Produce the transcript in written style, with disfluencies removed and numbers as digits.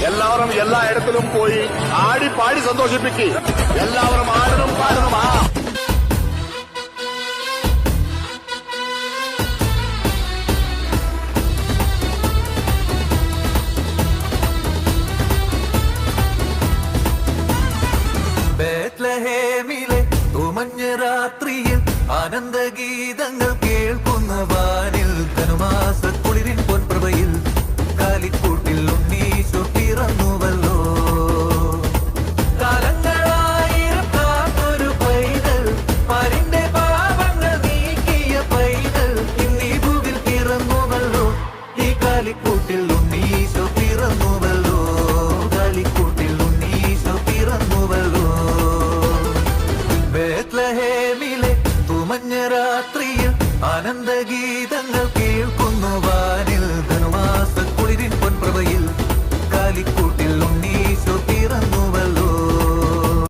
എല്ലാവരും എല്ലായിടത്തിലും പോയി ആടി പാടി സന്തോഷിപ്പിക്കുക. എല്ലാവരും ആടണം പാടണം. ബേത്ലഹേമിലെ തുമഞ്ഞ രാത്രിയിൽ ആനന്ദഗീതങ്ങൾ കേൾക്കുന്ന വാനിൽ ധനുമാസ കുളിരിൻ പൊൻ